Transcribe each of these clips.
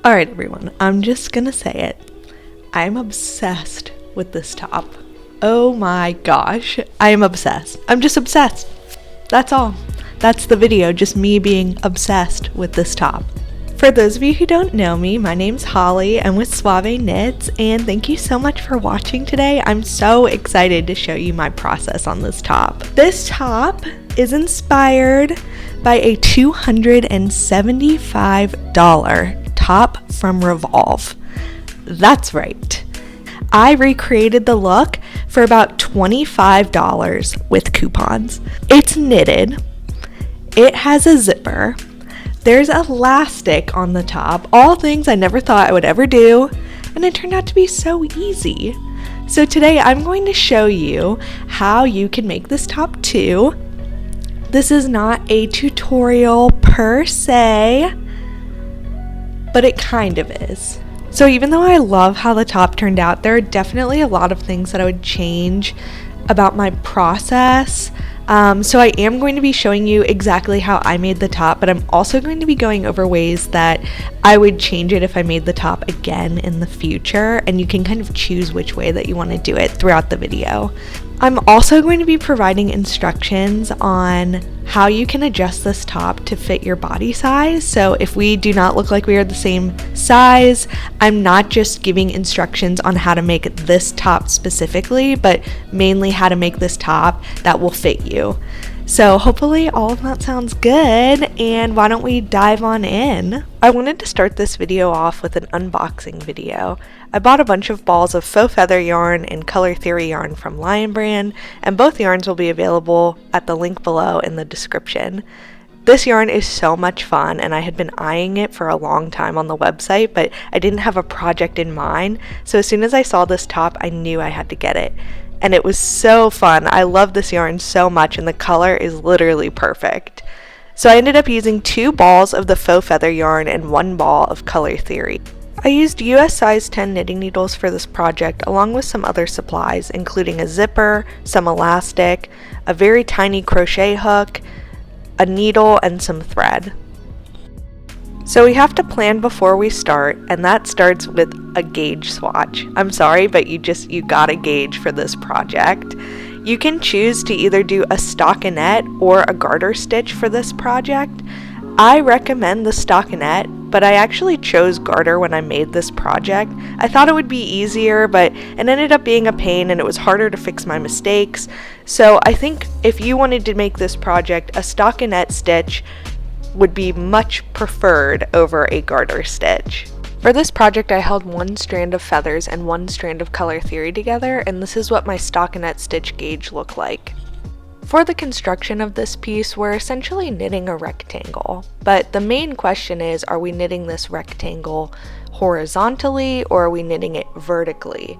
Alright everyone, I'm just gonna say it. I'm obsessed with this top. Oh my gosh, I am obsessed. I'm just obsessed. That's all. That's the video, just me being obsessed with this top. For those of you who don't know me, my name's Holly. I'm with Suave Knits, and thank you so much for watching today. I'm so excited to show you my process on this top. This top is inspired by a $275 top from Revolve. That's right. I recreated the look for about $25 with coupons. It's knitted. It has a zipper. There's elastic on the top. All things I never thought I would ever do, and it turned out to be so easy. So today I'm going to show you how you can make this top too. This is not a tutorial per se, but it kind of is. So even though I love how the top turned out, there are definitely a lot of things that I would change about my process. So I am going to be showing you exactly how I made the top, but I'm also going to be going over ways that I would change it if I made the top again in the future, and you can kind of choose which way that you want to do it throughout the video. I'm also going to be providing instructions on how you can adjust this top to fit your body size. So if we do not look like we are the same size, I'm not just giving instructions on how to make this top specifically, but mainly how to make this top that will fit you. So hopefully all of that sounds good, and why don't we dive on in? I wanted to start this video off with an unboxing video. I bought a bunch of balls of Faux Feather yarn and Color Theory yarn from Lion Brand, and both yarns will be available at the link below in the description. This yarn is so much fun, and I had been eyeing it for a long time on the website, but I didn't have a project in mind, so as soon as I saw this top, I knew I had to get it. And it was so fun. I love this yarn so much, and the color is literally perfect. So I ended up using 2 balls of the Faux Feather yarn and 1 ball of Color Theory. I used US size 10 knitting needles for this project, along with some other supplies, including a zipper, some elastic, a very tiny crochet hook, a needle, and some thread. So we have to plan before we start, and that starts with a gauge swatch. I'm sorry, but you got a gauge for this project. You can choose to either do a stockinette or a garter stitch for this project. I recommend the stockinette, but I actually chose garter when I made this project. I thought it would be easier, but it ended up being a pain, and it was harder to fix my mistakes. So I think if you wanted to make this project, a stockinette stitch would be much preferred over a garter stitch. For this project, I held 1 strand of feathers and 1 strand of Color Theory together, and this is what my stockinette stitch gauge looked like. For the construction of this piece, we're essentially knitting a rectangle, but the main question is, are we knitting this rectangle horizontally or are we knitting it vertically?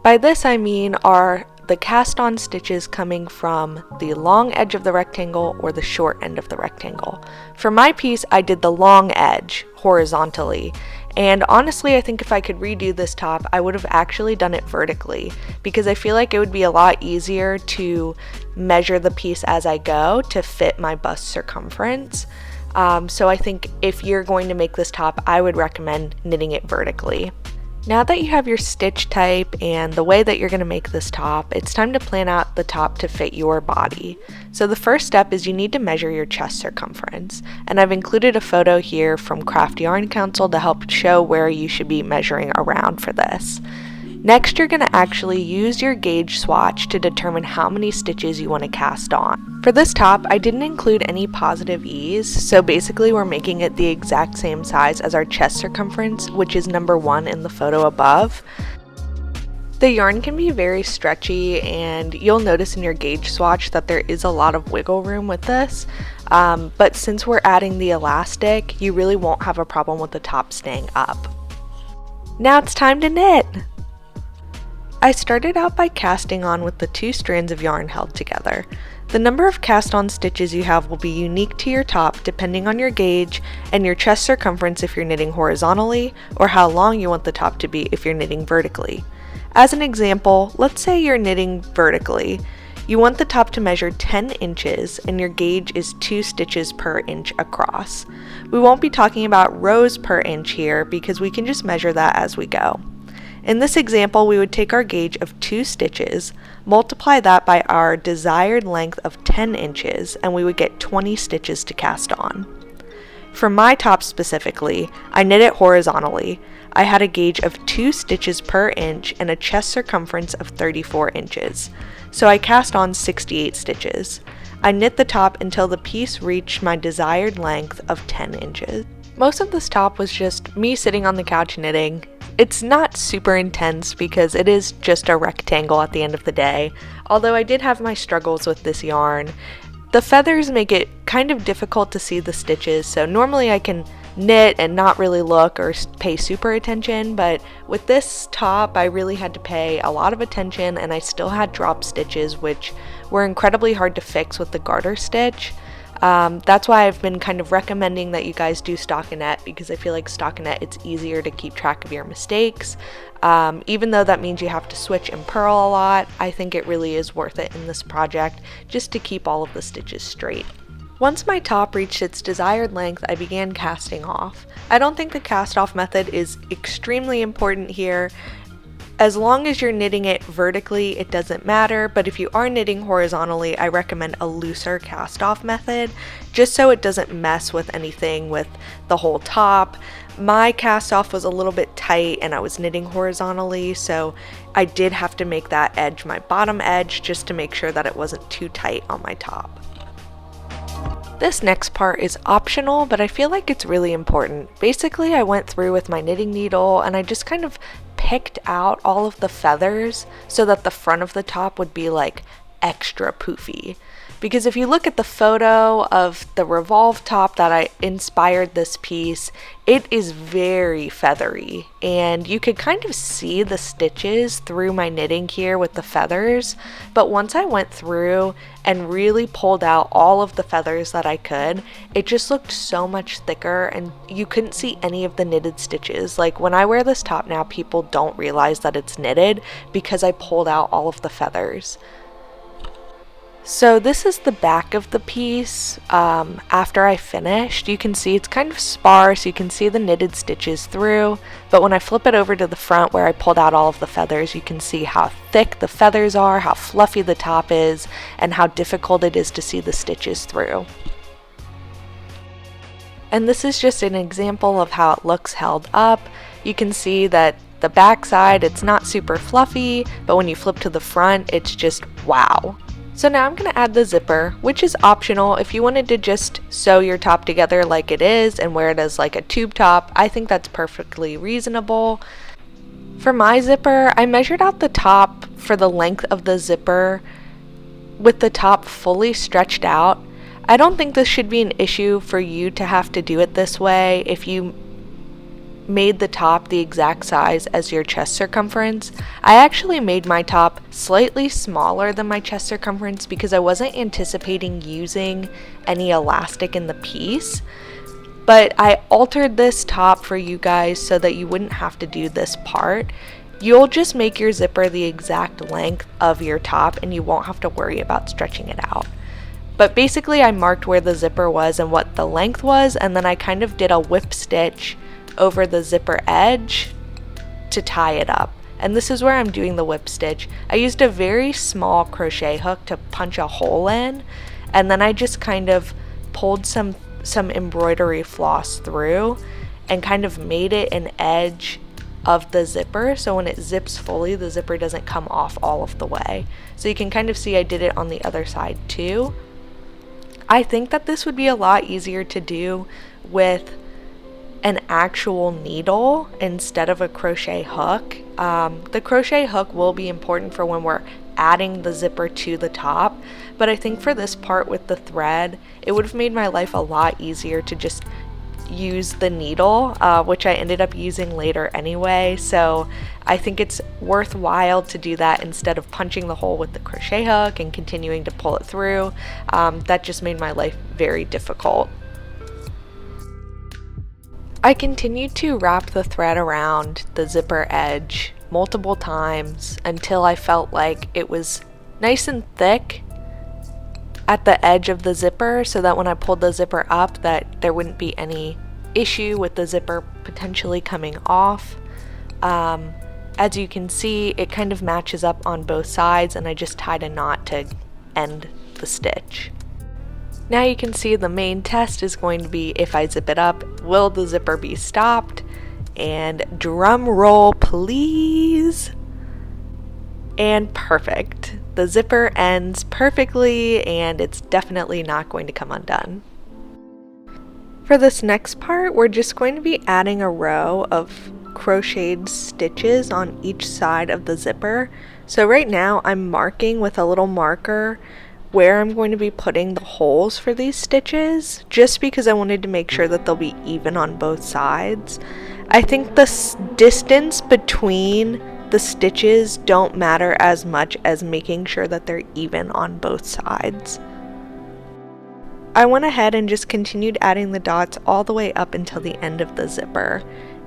By this I mean, are the cast-on stitches coming from the long edge of the rectangle or the short end of the rectangle? For my piece, I did the long edge horizontally, and honestly I think if I could redo this top, I would have actually done it vertically, because I feel like it would be a lot easier to measure the piece as I go to fit my bust circumference. So I think if you're going to make this top, I would recommend knitting it vertically. Now that you have your stitch type and the way that you're going to make this top, it's time to plan out the top to fit your body. So the first step is you need to measure your chest circumference, and I've included a photo here from Craft Yarn Council to help show where you should be measuring around for this. Next, you're going to actually use your gauge swatch to determine how many stitches you want to cast on. For this top, I didn't include any positive ease, so basically we're making it the exact same size as our chest circumference, which is number 1 in the photo above. The yarn can be very stretchy, and you'll notice in your gauge swatch that there is a lot of wiggle room with this, but since we're adding the elastic, you really won't have a problem with the top staying up. Now it's time to knit! I started out by casting on with the 2 strands of yarn held together. The number of cast-on stitches you have will be unique to your top depending on your gauge and your chest circumference if you're knitting horizontally, or how long you want the top to be if you're knitting vertically. As an example, let's say you're knitting vertically. You want the top to measure 10 inches and your gauge is 2 stitches per inch across. We won't be talking about rows per inch here because we can just measure that as we go. In this example, we would take our gauge of 2 stitches, multiply that by our desired length of 10 inches, and we would get 20 stitches to cast on. For my top specifically, I knit it horizontally. I had a gauge of 2 stitches per inch and a chest circumference of 34 inches. So I cast on 68 stitches. I knit the top until the piece reached my desired length of 10 inches. Most of this top was just me sitting on the couch knitting. It's not super intense because it is just a rectangle at the end of the day, although I did have my struggles with this yarn. The feathers make it kind of difficult to see the stitches, so normally I can knit and not really look or pay super attention, but with this top I really had to pay a lot of attention, and I still had drop stitches which were incredibly hard to fix with the garter stitch. That's why I've been kind of recommending that you guys do stockinette, because I feel like stockinette, it's easier to keep track of your mistakes. Even though that means you have to switch and purl a lot, I think it really is worth it in this project just to keep all of the stitches straight. Once my top reached its desired length, I began casting off. I don't think the cast off method is extremely important here. As long as you're knitting it vertically, it doesn't matter, but if you are knitting horizontally, I recommend a looser cast off method, just so it doesn't mess with anything with the whole top. My cast off was a little bit tight and I was knitting horizontally, so I did have to make that edge my bottom edge just to make sure that it wasn't too tight on my top. This next part is optional, but I feel like it's really important. Basically, I went through with my knitting needle and I just kind of picked out all of the feathers so that the front of the top would be like extra poofy. Because if you look at the photo of the revolve top that I inspired this piece, it is very feathery, and you could kind of see the stitches through my knitting here with the feathers, but once I went through and really pulled out all of the feathers that I could, it just looked so much thicker and you couldn't see any of the knitted stitches. Like when I wear this top now, people don't realize that it's knitted because I pulled out all of the feathers. So this is the back of the piece after I finished. You can see it's kind of sparse, you can see the knitted stitches through, but when I flip it over to the front where I pulled out all of the feathers, you can see how thick the feathers are, how fluffy the top is, and how difficult it is to see the stitches through. And this is just an example of how it looks held up. You can see that the back side, it's not super fluffy, but when you flip to the front, it's just wow. So now I'm going to add the zipper, which is optional. If you wanted to just sew your top together like it is and wear it as like a tube top, I think that's perfectly reasonable. For my zipper, I measured out the top for the length of the zipper with the top fully stretched out. I don't think this should be an issue for you to have to do it this way if you made the top the exact size as your chest circumference. I actually made my top slightly smaller than my chest circumference because I wasn't anticipating using any elastic in the piece, but I altered this top for you guys so that you wouldn't have to do this part. You'll just make your zipper the exact length of your top and you won't have to worry about stretching it out. But basically I marked where the zipper was and what the length was, and then I kind of did a whip stitch over the zipper edge to tie it up. And this is where I'm doing the whip stitch. I used a very small crochet hook to punch a hole in, and then I just kind of pulled some embroidery floss through and kind of made it an edge of the zipper, so when it zips fully, the zipper doesn't come off all of the way. So you can kind of see I did it on the other side too. I think that this would be a lot easier to do with an actual needle instead of a crochet hook. The crochet hook will be important for when we're adding the zipper to the top, but I think for this part with the thread, it would have made my life a lot easier to just use the needle, which I ended up using later anyway, so I think it's worthwhile to do that instead of punching the hole with the crochet hook and continuing to pull it through. That just made my life very difficult. I continued to wrap the thread around the zipper edge multiple times until I felt like it was nice and thick at the edge of the zipper, so that when I pulled the zipper up that there wouldn't be any issue with the zipper potentially coming off. As you can see, it kind of matches up on both sides, and I just tied a knot to end the stitch. Now you can see the main test is going to be, if I zip it up, will the zipper be stopped? And drum roll please. And perfect. The zipper ends perfectly, and it's definitely not going to come undone. For this next part, we're just going to be adding a row of crocheted stitches on each side of the zipper. So right now I'm marking with a little marker where I'm going to be putting the holes for these stitches, just because I wanted to make sure that they'll be even on both sides. I think the distance between the stitches don't matter as much as making sure that they're even on both sides. I went ahead and just continued adding the dots all the way up until the end of the zipper.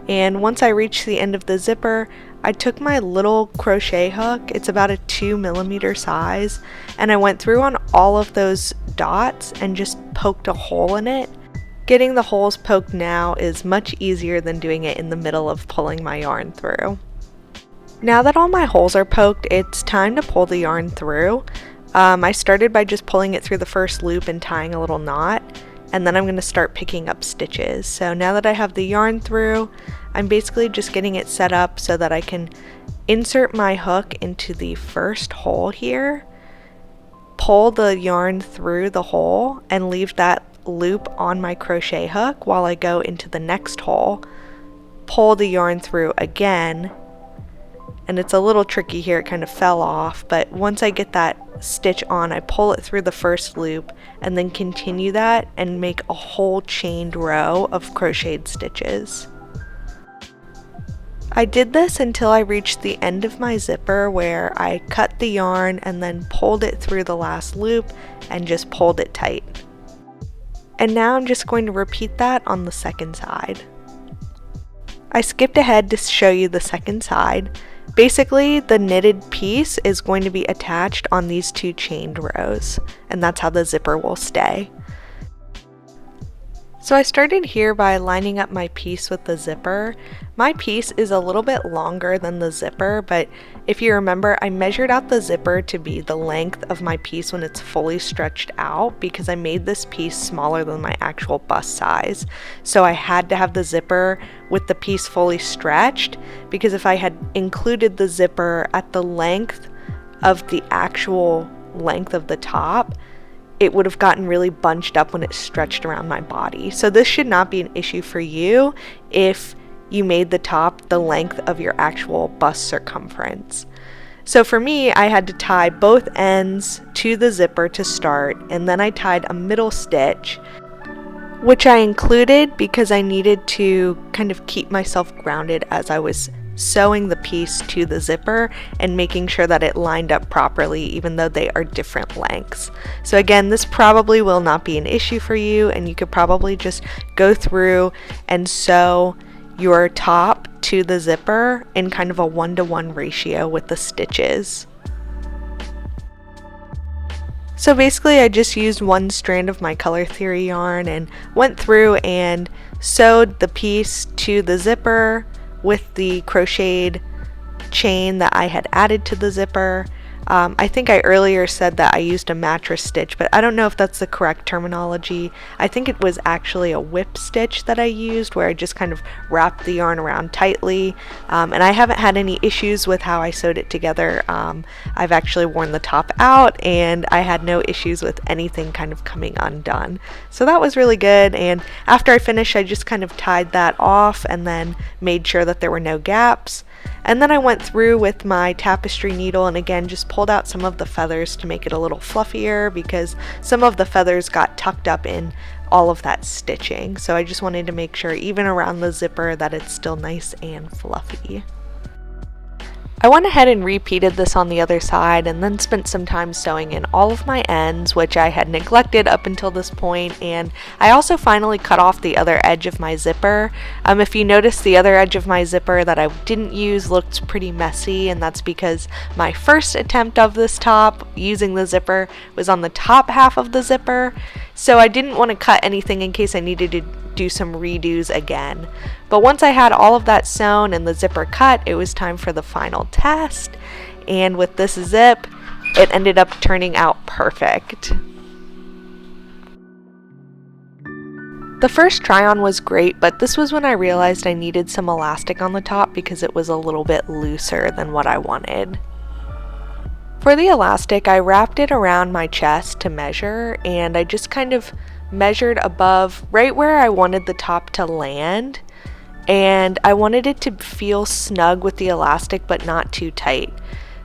And once I reached the end of the zipper, I took my little crochet hook, it's about a 2mm size, and I went through on all of those dots and just poked a hole in it. Getting the holes poked now is much easier than doing it in the middle of pulling my yarn through. Now that all my holes are poked, it's time to pull the yarn through. I started by just pulling it through the first loop and tying a little knot, and then I'm going to start picking up stitches. So now that I have the yarn through, I'm basically just getting it set up so that I can insert my hook into the first hole here, pull the yarn through the hole, and leave that loop on my crochet hook while I go into the next hole, pull the yarn through again, and it's a little tricky here, it kind of fell off, but once I get that stitch on, I pull it through the first loop and then continue that and make a whole chained row of crocheted stitches. I did this until I reached the end of my zipper, where I cut the yarn and then pulled it through the last loop and just pulled it tight. And now I'm just going to repeat that on the second side. I skipped ahead to show you the second side. Basically, the knitted piece is going to be attached on these two chained rows, and that's how the zipper will stay. So I started here by lining up my piece with the zipper. My piece is a little bit longer than the zipper, but if you remember, I measured out the zipper to be the length of my piece when it's fully stretched out, because I made this piece smaller than my actual bust size. So I had to have the zipper with the piece fully stretched, because if I had included the zipper at the length of the actual length of the top, it would have gotten really bunched up when it stretched around my body. So this should not be an issue for you if you made the top the length of your actual bust circumference. So for me, I had to tie both ends to the zipper to start, and then I tied a middle stitch, which I included because I needed to kind of keep myself grounded as I was sewing the piece to the zipper and making sure that it lined up properly, even though they are different lengths. So again, this probably will not be an issue for you, and you could probably just go through and sew your top to the zipper in kind of a 1-to-1 ratio with the stitches. So basically I just used one strand of my Color Theory yarn and went through and sewed the piece to the zipper with the crocheted chain that I had added to the zipper. I think I earlier said that I used a mattress stitch, but I don't know if that's the correct terminology. I think it was actually a whip stitch that I used, where I just kind of wrapped the yarn around tightly, and I haven't had any issues with how I sewed it together. I've actually worn the top out, and I had no issues with anything kind of coming undone. So that was really good, and after I finished, I just kind of tied that off and then made sure that there were no gaps. And then I went through with my tapestry needle and again just pulled out some of the feathers to make it a little fluffier, because some of the feathers got tucked up in all of that stitching. So I just wanted to make sure, even around the zipper, that it's still nice and fluffy. I went ahead and repeated this on the other side and then spent some time sewing in all of my ends, which I had neglected up until this point, and I also finally cut off the other edge of my zipper. If you notice, the other edge of my zipper that I didn't use looked pretty messy, and that's because my first attempt of this top using the zipper was on the top half of the zipper, so I didn't want to cut anything in case I needed to do some redos again. But once I had all of that sewn and the zipper cut, it was time for the final test, and with this zip, it ended up turning out perfect. The first try on was great, but this was when I realized I needed some elastic on the top because it was a little bit looser than what I wanted. For the elastic, I wrapped it around my chest to measure, and I just kind of measured above right where I wanted the top to land, and I wanted it to feel snug with the elastic but not too tight.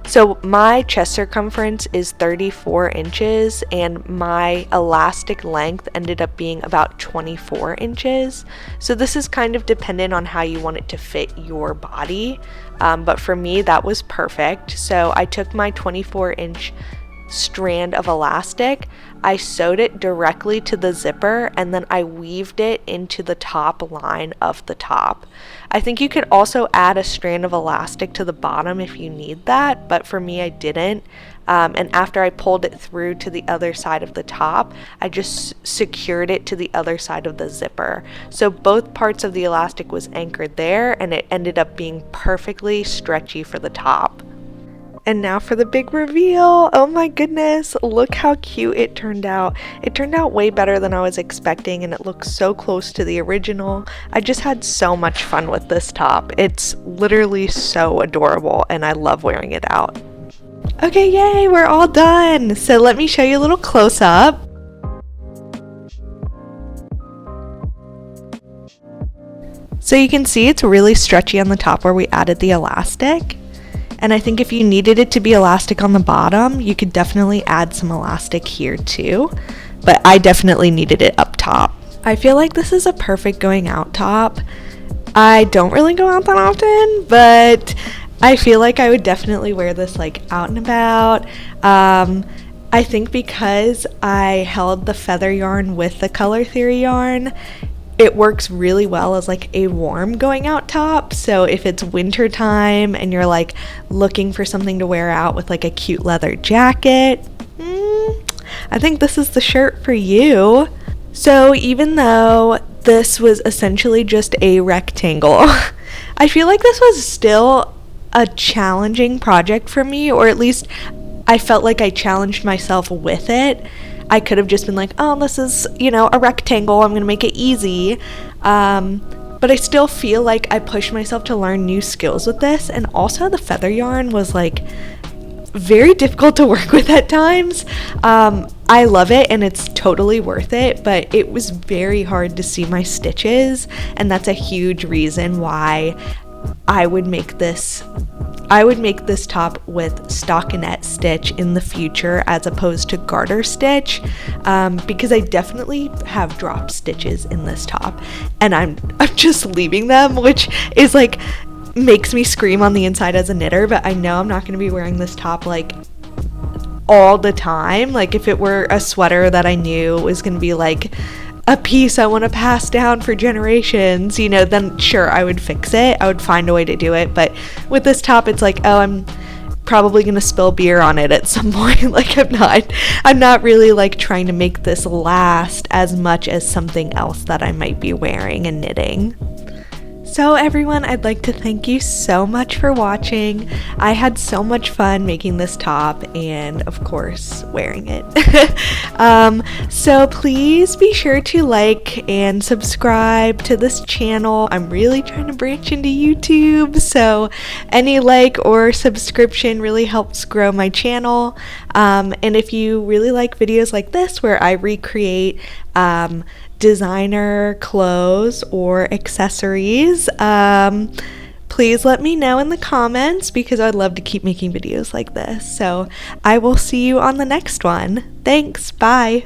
So my chest circumference is 34 inches and my elastic length ended up being about 24 inches. So this is kind of dependent on how you want it to fit your body, but for me that was perfect. So I took my 24-inch strand of elastic, I sewed it directly to the zipper, and then I weaved it into the top line of the top. I think you could also add a strand of elastic to the bottom if you need that, but for me I didn't. And after I pulled it through to the other side of the top, I just secured it to the other side of the zipper. So both parts of the elastic was anchored there, and it ended up being perfectly stretchy for the top. And now for the big reveal. Oh my goodness, look how cute it turned out. It turned out way better than I was expecting, and it looks so close to the original. I just had so much fun with this top. It's literally so adorable, and I love wearing it out. Okay, yay, we're all done. So let me show you a little close-up. So you can see it's really stretchy on the top where we added the elastic. And I think if you needed it to be elastic on the bottom, you could definitely add some elastic here too. But I definitely needed it up top. I feel like this is a perfect going out top. I don't really go out that often, but I feel like I would definitely wear this like out and about. I think because I held the feather yarn with the Color Theory yarn, it works really well as like a warm going out top. So if it's winter time and you're like looking for something to wear out with like a cute leather jacket, I think this is the shirt for you. So even though this was essentially just a rectangle, I feel like this was still a challenging project for me, or at least I felt like I challenged myself with it. I could have just been like, oh, this is, a rectangle, I'm gonna make it easy. But I still feel like I pushed myself to learn new skills with this, and also the feather yarn was like very difficult to work with at times. I love it and it's totally worth it, but it was very hard to see my stitches, and that's a huge reason why I would make this top with stockinette stitch in the future as opposed to garter stitch, because I definitely have dropped stitches in this top and I'm just leaving them, which is like makes me scream on the inside as a knitter. But I know I'm not going to be wearing this top like all the time. Like if it were a sweater that I knew was going to be like a piece I want to pass down for generations, then sure, I would fix it. I would find a way to do it. But with this top, it's like, oh, I'm probably going to spill beer on it at some point. Like I'm not really like trying to make this last as much as something else that I might be wearing and knitting. So everyone, I'd like to thank you so much for watching. I had so much fun making this top and of course wearing it. So please be sure to like and subscribe to this channel. I'm really trying to branch into YouTube, so any like or subscription really helps grow my channel. And if you really like videos like this where I recreate designer clothes or accessories, please let me know in the comments because I'd love to keep making videos like this. So I will see you on the next one. Thanks, bye.